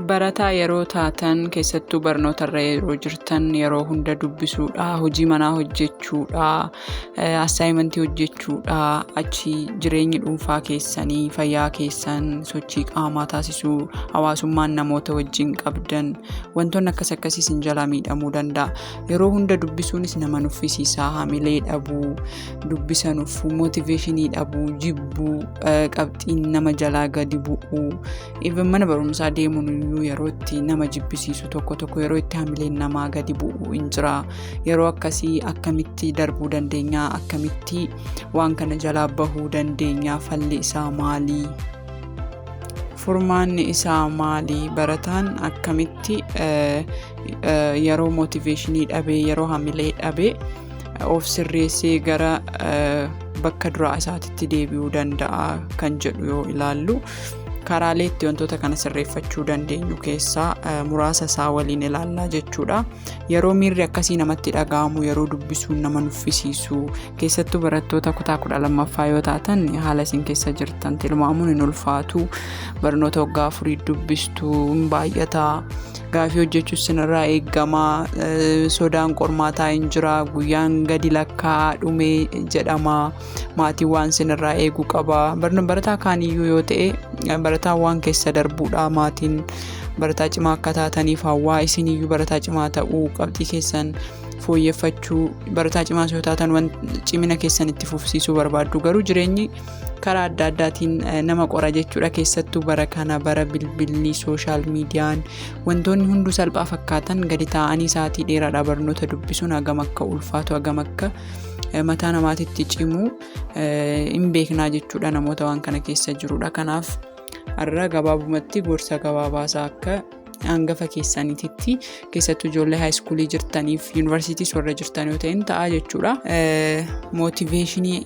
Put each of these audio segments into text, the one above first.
Barataa yeroo taatan keessattuu barnootarra yeroo jirtan yeroo hunda dubbisuudha, hojii manaa hojjechuudha, assaayimentii hojjechuudha, achi jireenyi dhuunfaa keessanii, fayyaa keessan, sochii qaamaa taasisuu, hawaasummaan namoota wajjin qabdan wantoonni akkasii isin jalaa miidhamuu danda'a. Yeroo hunda dubbisuunis nama nuffisiisaa, hamilee dhabuu, dubbisa nuffuu, mootiveeshinii dhabuu, jibbuu, qabxiin nama jalaa gadi bu'uu, even mana barumsaa deemuun yeroo itti nama jibbisiisu tokko yeroo itti hamileen namaa gadi bu'u hin jira. Yeroo akkasii akkamitti darbuu dandeenya? Akkamitti waan kana jalaa bahuu dandeenya? Falli isaa maali? Furmaanni isaa maali? Barataan akkamitti yeroo mootiveeshinii dhabee, yeroo hamilee dhabee of sirreessee gara bakka duraa isaatitti deebi'uu danda'a kan jedhu yoo ilaallu, karaalee itti wantoota kana sirreeffachuu dandeenyu keessaa muraasa isaa waliin ilaallaa jechuudha. Yeroo miirri akkasii namatti dhaga'amu, yeroo dubbisuun nama nuffisiisu, keessattuu barattoota kutaa 12ffaa yoo taatan haala isin keessa jirtan tilmaamuun hin ulfaatu. Barnoota waggaa 4 dubbistuu hin baay'ataa, gaafii hojjechuus sinirraa eeggamaa, sodaan qormaataa hin jira, guyyaan gadi lakkaa dhumee jedhama, maatiin waan sinirraa eeguu qaba. Barataa kaaniyyuu yoo ta'e barataa waan keessa darbuudha, maatiin barataa cimaa akka taataniif hawaa isiniyyuu barataa cimaa ta'uu, qabxii keessan fooyyeffachuu, barataa cimaa yoo taatan cimina keessan itti fufsiisuu barbaaddu. Garuu jireenyi karaa adda addaatiin nama qora jechuudha. Keessattuu bara kana bara bilbilli, sooshaal miidiyaan, wantoonni hunduu salphaa fakkaatan gadi taa'anii sa'aatii dheeraadhaa barnoota dubbisuun hagam akka ulfaatu, hagam akka mataa namaatitti cimu hin beeknaa jechuudha namoota waan kana keessa jirudha. Kanaaf har'a gabaabumatti gorsa gabaabaasaa akka hangafa keessaniititti, keessattuu ijoollee haayiskuulii jirtaniif yuunivarsiitiis warra jirtan yoo ta'in ta'a jechuudha. Mootiveeshinii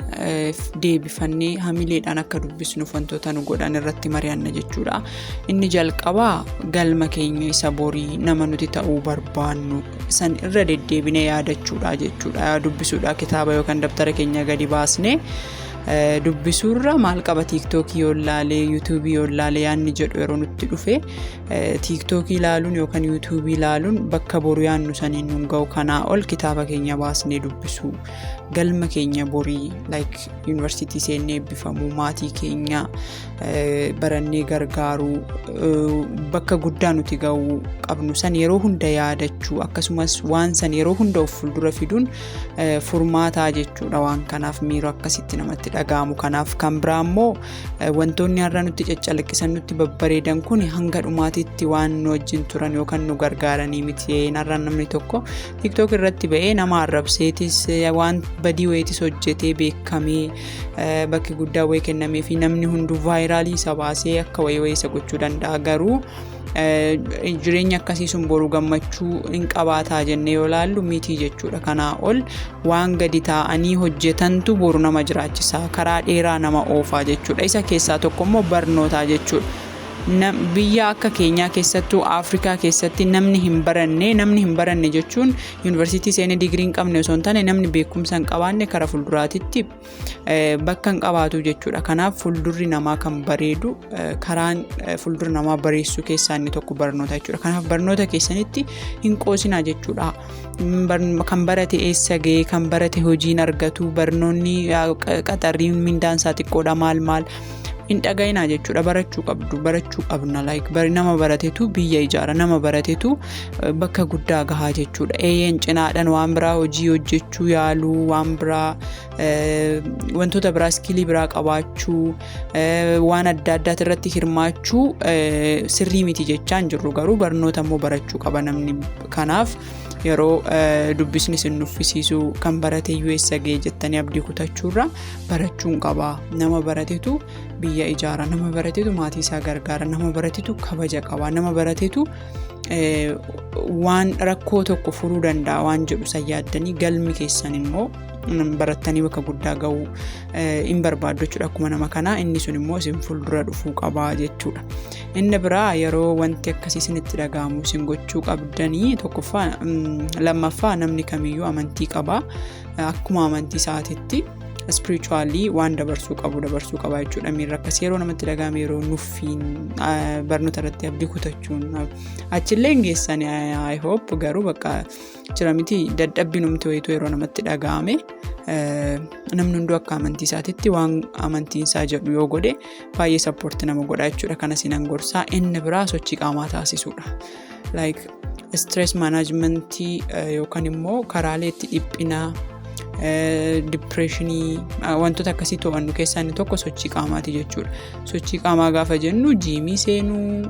deebifannee hamileedhaan akka dubbisnuuf wantoota nu godhan irratti mari'anna jechuudha. Inni jalqabaa galma keenya isa borii nama nuti ta'uu barbaannu san irra deddeebinee yaadachuudha jechuudha. Dubbisuudha, kitaaba yookaan dabtara keenya gadi baasnee dubbisuurra maal qaba tiiktookii yoo ilaalee, yuutuubii yoo ilaalee yaanni jedhu yeroo nutti dhufe, tiiktookii ilaaluun yookaan yuutuubii ilaaluun bakka boru yaannu saniin nun ga'u. Kanaa ol kitaaba keenya baasnee dubbisuu, galma keenya borii yuunivarsiitii seennee eebbifamuu, maatii keenya barannee gargaaruu, bakka guddaa nuti ga'uu qabnu san yeroo hunda yaadachuu, akkasumas waan san yeroo hunda of fuuldura fiduun furmaataa jechuudha. Waan kanaaf miira akkasitti namatti dhaga'amu. Kanaaf kan biraa immoo wantoonni har'a nutti caccalaqisan, nutti babbareedan kun hanga dhumaatitti waan nu wajjin turan yookaan nu gargaaranii miti. Har'a namni tokko TikTok irratti ba'ee nama arrabseetis waan badii wayiitis hojjetee beekamee bakki guddaa wayii kennamee fi namni hunduu vaayiraalii isa baasee akka wayii isa gochuu danda'a. Garuu jireenya akkasii sun boru gammachuu hin qabaataa jennee yoo ilaallu miti jechuudha. Kanaa ol waan gadi taa'anii hojjetantu boru nama jiraachisa, karaa dheeraa nama oofaa jechuudha. Isa keessaa tokko immoo barnootaa jechuudha. Biyya akka keenyaa keessattuu Afrikaa keessatti namni hin baranne jechuun yuunivarsiitii seenee digirii hin qabne osoo hin taane namni beekumsa hin qabaanne karaa fuulduraatitti bakka hin qabaatu jechuudha. Kanaaf fuuldurri namaa kan bareedu, karaan fuuldura namaa bareessu keessaa inni tokko barnoota jechuudha. Kanaaf barnoota keessanitti hin qoosinaa jechuudha. Kan barate eessa ga'ee, kan barate hojiin argatu, barnoonni qaxarriin mindaan isaa xiqqoodha maal hin dhaga'inaa jechuudha. Barachuu qabna. Nama baratetu biyya ijaara, nama baratetu bakka guddaa gahaa jechuudha. Eeyyeen cinaadhaan waan biraa hojii hojjechuu yaaluu, waan biraa wantoota biraa iskilii biraa qabaachuu, waan adda addaati irratti hirmaachuu sirrii miti jechaan jirru. Garuu barnoota immoo barachuu qaba namni. Kanaaf yeroo dubbisni sin nuffisiisu, kan barate eessa ga'ee jettanii abdii kutachuurra barachuun qaba. Nama baratetu biyya ijaara, nama baratetu maatii isaa gargaara, nama baratetu kabaja qaba, nama baratetu waan rakkoo tokko furuu danda'a waan jedhu san yaaddanii galmi keessan immoo barattanii bakka guddaa ga'uu hin barbaaddu jechuudha. Akkuma nama kanaa inni sun immoo isin fuuldura dhufuu qaba jechuudha. Inni biraa yeroo wanti akkasii isinitti dhaga'amu isin gochuu qabdanii lammaffaa namni kamiyyuu amantii qaba. Akkuma amantii isaatitti spiritually waan dabarsuu qaba jechuudha. Miirri akkasii yeroo namatti dhagahame yeroo nuffiin barnoota irratti abdii kutachuun achillee geessan I hope garuu bakka jira miti dadhabbii numti wayitu yeroo namatti dhagahame namni hunduu akka amantii isaatitti waan amantiin isaa jedhu yoo godhe baay'ee support nama godha jechuudha. Kana sinan gorsaa. Inni biraa sochii qaamaa taasisuudha. Like stress management yookaan immoo karaalee itti dhiphinaa depressionii wantoota akkasii to'annu keessaa inni tokko sochii qaamaati jechuudha. Sochii qaamaa gaafa jennu jiimii seenuu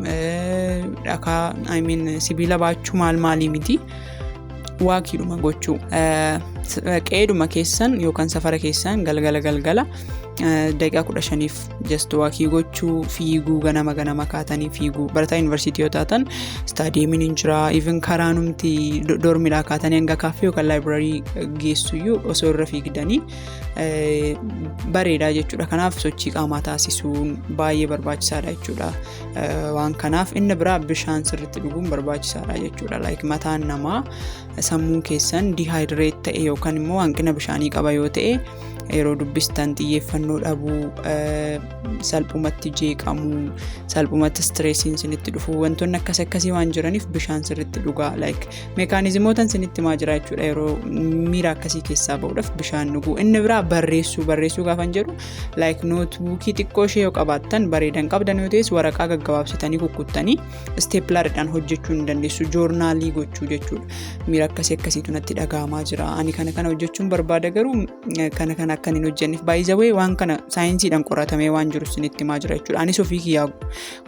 dhakaa sibiila baachuu maalii miti waakiidhuma gochuu qeeduma keessan yookaan safara keessan galgala daqiiqaa 15f just waakii gochuu fiiguu ganama kaatanii fiiguu barataa yuunivarsiitii yoo taatan staadiyeemiin hin jira even karaa numti dormidhaa kaatanii hanga kaaffee yookaan laayibraarii geessuyyuu osoo irra fiigdanii bareedaa jechuudha. Kanaaf sochii qaamaa taasisuun baay'ee barbaachisaadha jechuudha. Waan kanaaf inni biraa bishaan sirriitti dhuguun barbaachisaadha jechuudha. Like mataan namaa sammuun keessan dehydrate ta'e yookaan immoo hanqina bishaanii qaba yoo ta'e yeroo dubbistan xiyyeeffannoo dhabuu salphumatti jeeqamuu salphumatti stressiin sinitti dhufuu wantoonni akkasii waan jiraniif bishaan sirriitti dhugaa. Like meekaanizimootaan sinitti maa jira jechuudha. Yeroo miira akkasii keessaa ba'uudhaaf bishaan dhuguu. Inni biraa barreessuu gaafan jedhu like nootbuukii xiqqoo ishee yoo qabaattan bareedan qabdan yoo ta'es waraqaa gaggabaabsitanii kukkuttanii steepleridhaan hojjechuu ni dandeessu. Joornaalii gochuu jechuudha. Miira akkasiitu natti dhagahamaa jira. Ani kana hojjechuun barbaada garuu kana akka hin hojjenneef by the way waan kana saayinsiidhaan qoratamee waan jiru sinitti maa jira jechuudha. Anis ofii kiyyaa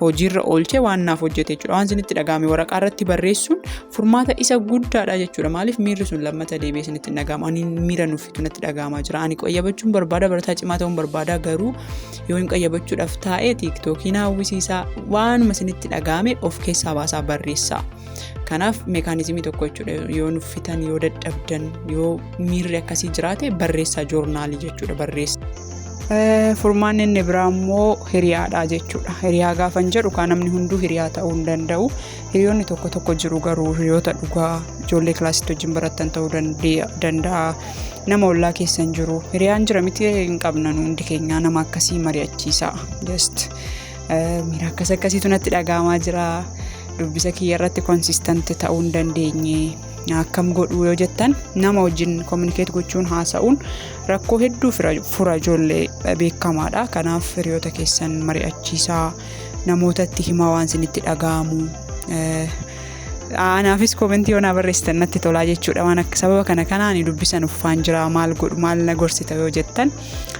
hojiirra oolchee waan naaf hojjete jechuudha. Waan sinitti dhagahame waraqaa irratti barreessuun furmaata isa guddaadha jechuudha. Maaliif miirri sun lammata deebi'ee sinitti dhagahama. Ani miira nuffitu natti dhagahamaa jira. Ani qayyabachuun barbaada barataa cimaa ta'uun barbaada garuu yoo hin qayyabachuudhaaf taa'ee tiiktookiin hawwisiisaa waanuma sinitti dhagahame of keessaa baasaa barreessaa. Kanaaf meekaanizimii tokko jechuudha. Yoo nuffitan yoo dadhabdan yoo miirri akkasii jiraate barreessaa joornaalii jechuudha barreessa. Furmaanni inni biraa immoo hiriyaadha jechuudha. Hiriyaa gaafan jedhu kan namni hunduu hiriyaa ta'uu hin danda'u. Hiriyoonni tokko jiru garuu hiriyoota dhugaa ijoollee kilaasitti wajjin barattan ta'uu danda'a. Nama ollaa keessan jiru hiriyaan jira miti hin qabnan hundi keenya nama akkasii mari'achiisa. Just miira akkasiitu natti dhagahamaa jira. Dubbisa kiyya irratti konsistante ta'uu hin dandeenye akkam godhuu yoo jettan nama wajjin communicate gochuun haasa'uun rakkoo hedduu fura ijoollee beekamaadha. Kanaaf hiriyoota keessan mari'achiisaa namootatti himaa waan sinitti dhagahamu. Anaafis komentii yoo na barreessitan natti tolaa jechuudha. Waan akka sababa kanaan dubbisan uffaan jira maal godhu maal na gorsita yoo jettan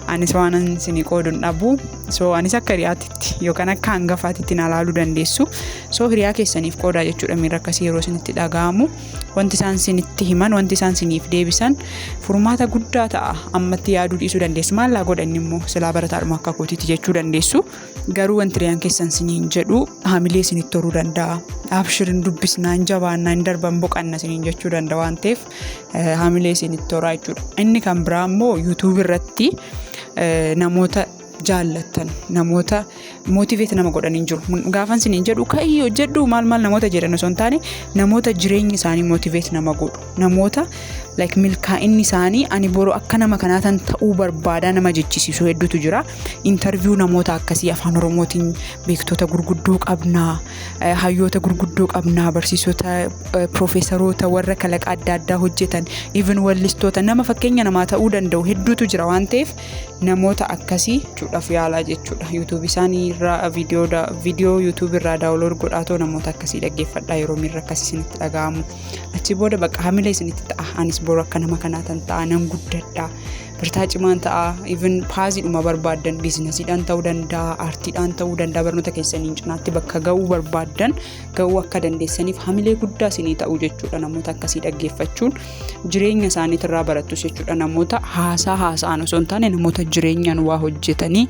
anis waan isinii qooduun dhabu. So anis akka hiriyaatitti yookaan akka hangafaatitti na ilaaluu dandeessu. So hiriyaa keessaniif qoodaa jechuudha. Miira akkasii yeroo isinitti dhagahamu wanti isaan isinitti himan wanti isaan isiniif deebisan furmaata guddaa ta'a. Ammatti yaaduu dhiisuu dandeessu. Maal laa godhan immoo silaa barataadhuma akka kootiitti jechuu dandeessu. Garuu wanti hiriyaan keessan isiniin jedhu haamilee isinitti horuu danda'a. Abshirin dubbisnaan jabaannaan darban boqanna isiniin jechuu danda'a waan ta'eef haamilee isinitti horaa jechuudha. Inni kan biraa immoo YouTube irratti namoota jaallattan namoota motivate nama godhanii jiru. Gaafan isiniin jedhu kayyoo hojjedhu maal namoota jedhan osoo hin taane namoota jireenyi isaanii motivate nama godhu. Namoota like milkaa'inni isaanii ani boroo akka nama kanaatan ta'uu barbaada nama jechisiisu hedduutu jira. Interview namoota akkasii afaan Oromootiin beektoota gurguddoo qabnaa, hayyoota gurguddoo qabnaa, barsiisota, profeesaroota warra kalaqa adda addaa hojjetan, even wallistoota nama fakkeenya namaa ta'uu danda'u hedduutu jira waan ta'eef namoota akkasii jechuudhaaf yaalaa jechuudha. YouTube isaanii irraa viidiyoo YouTube irraa daawunlood godhaatoo namoota akkasii dhaggeeffadhaa yeroo miirri akkasii isinitti dhagahamu. Achi booda bakka haamilee isinitti ta'a. Anis boroo akka nama kanaatan ta'a nan guddadha. Barataa cimaan ta'a. Even paaziidhuma barbaaddan biizinasiidhaan ta'uu danda'a, aartiidhaan ta'uu danda'a. Barnoota keessaniin cinaatti bakka ga'uu barbaaddan ga'uu akka dandeessaniif haamilee guddaa isinii ta'uu jechuudha. Namoota akkasii dhaggeeffachuun jireenya isaaniitirraa barattus jechuudha. Namoota haasa'an osoo hin taane namoota jireenyaan waa hojjetanii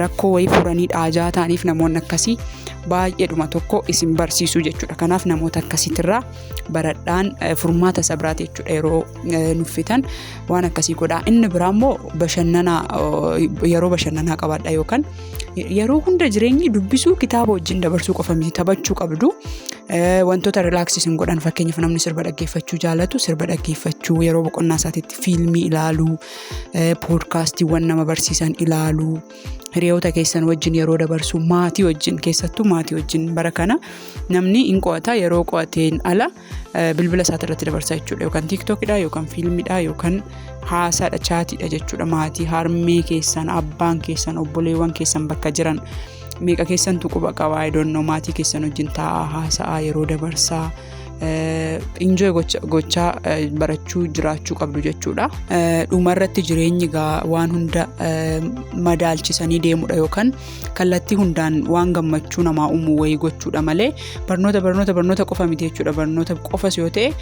rakkoo wayii furanii dhaajaa ta'aniif namoonni akkasii baay'eedhuma tokko isin barsiisu jechuudha. Kanaaf namoota akkasiitirraa baradhaan furmaata sabraati jechuudha. Yeroo nuffitan waan akkasii godhaa. Inni biraa immoo yeroo bashannanaa qabaadha yookaan yeroo hunda jireenyi dubbisuu kitaaba wajjin dabarsuu qofa miti taphachuu qabdu. wantoota relaxii sin godhan fakkeenyaaf namni sirba dhaggeeffachuu jaalatu sirba dhaggeeffachuu yeroo boqonnaa isaatiitti fiilmii ilaaluu poodkaastiiwwan nama barsiisan ilaaluu hiriyoota keessan wajjin yeroo dabarsuu maatii wajjin keessattuu maatii wajjin bara kana namni hin qo'ata yeroo qo'ateen ala bilbila isaati irratti dabarsaa jechuudha yookaan tiiktookidha yookaan fiilmiidha yookaan haasaadha chaatiidha jechuudha maatii harmee keessan abbaan keessan obboleewwan keessan bakka jiran meeqa keessantu quba qaba I don't know maatii keessan wajjin taa'aa haasa'aa yeroo dabarsaa enjoy gochaa barachuu jiraachuu qabdu jechuudha. Dhumarratti jireenyi waan hunda madaalchisanii deemudha yookaan kallattii hundaan waan gammachuu namaa uumuu wayii gochuudha malee barnoota qofa miti jechuudha. Barnoota qofas yoo ta'e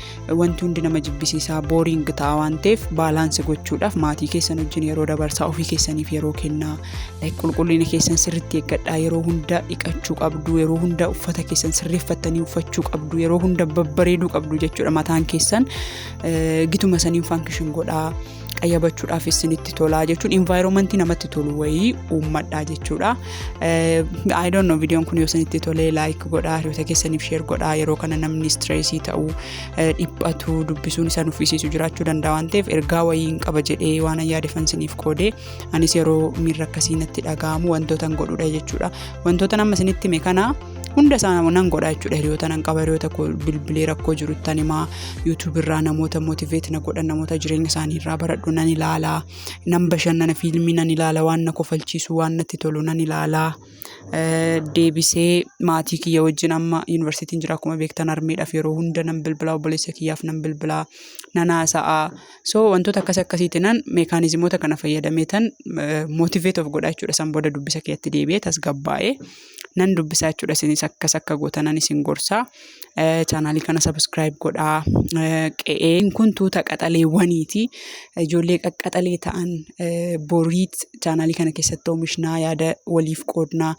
wanti hundi nama jibbisiisaa boring ta'a waan ta'eef baalaansi gochuudhaaf maatii keessan wajjin yeroo dabarsaa ofii keessaniif yeroo kennaa qulqullina keessan sirriitti eeggadhaa yeroo hunda dhiqachuu qabdu yeroo hunda uffata keessan sirreeffattanii uffachuu qabdu yeroo hunda bareeduu qabdu jechuudha mataan keessan gituma saniin function godhaa qayyabachuudhaaf isinitti tolaa jechuun environmentii namatti tolu wayii uummadhaa jechuudha. I don't know viidiyoon kun yoo isinitti tolee like godhaa hiriyoota keessaniif share godhaa yeroo kana namni stressii ta'uu dhiphatu dubbisuun isaan uffisiisu jiraachuu danda'a waan ta'eef ergaa wayiin qaba jedhee waan yaadeffansiniif qoodee anis yeroo miirra akkasii natti dhaga'amu wantoota godhuudha jechuudha. Wantoota nama isinitti hime kana hunda isaa nan godha jechuudha hiriyoota nan qaba hiriyoota bilbilee rakkoo jirutti animaa YouTube irraa namoota motivate na godhan namoota jireenya isaanii irraa baradhu nan ilaalaa nan bashannana fiilmii nan ilaalaa waan na kofalchiisu waan natti tolu nan ilaalaa deebisee maatii kiyya wajjin amma yuunivarsiitiin jira akkuma beektan armeedhaaf yeroo hunda nan bilbilaa obboleessa kiyyaaf nan bilbilaa nan haasa'aa so wantoota akkasiitti nan meekaanizimoota kana fayyadamee tan motivate of godha jechuudha san booda dubbisa kiyyatti deebi'ee tasgabbaa'ee nan dubbisaa jechuudha isinis akka gootanan isin gorsaa chaanaalii kana subscribe godhaa qe'een kun tuuta qaxaleewwaniiti ijoollee qaxalee ta'an boriit chaanaalii kana keessatti oomishnaa yaada waliif qoodnaa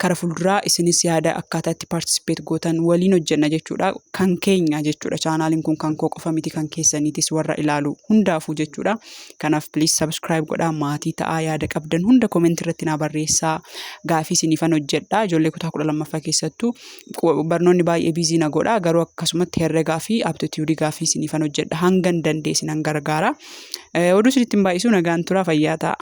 kara fulduraa isinis yaada akkaataatti participate gootan waliin hojjenna jechuudha kan keenya jechuudha chaanaaliin kun kan koo qofa miti kan keessaniitis warra ilaalu hundaafuu jechuudha kanaaf please subscribe godhaa maatii ta'aa yaada qabdan hunda comment irratti naa barreessaa gaafii isiniifan hojjedhaa ijoollee kutaa 12ffaa keessattuu barnoonni baay'ee biizii na godhaa garuu akkasumatti herregaa fi aptitude gaafii isiniifan hojjedha hangan dandeessinan gargaara oduu isinitti hin baay'isuu nagaan turaa fayyaa ta'a.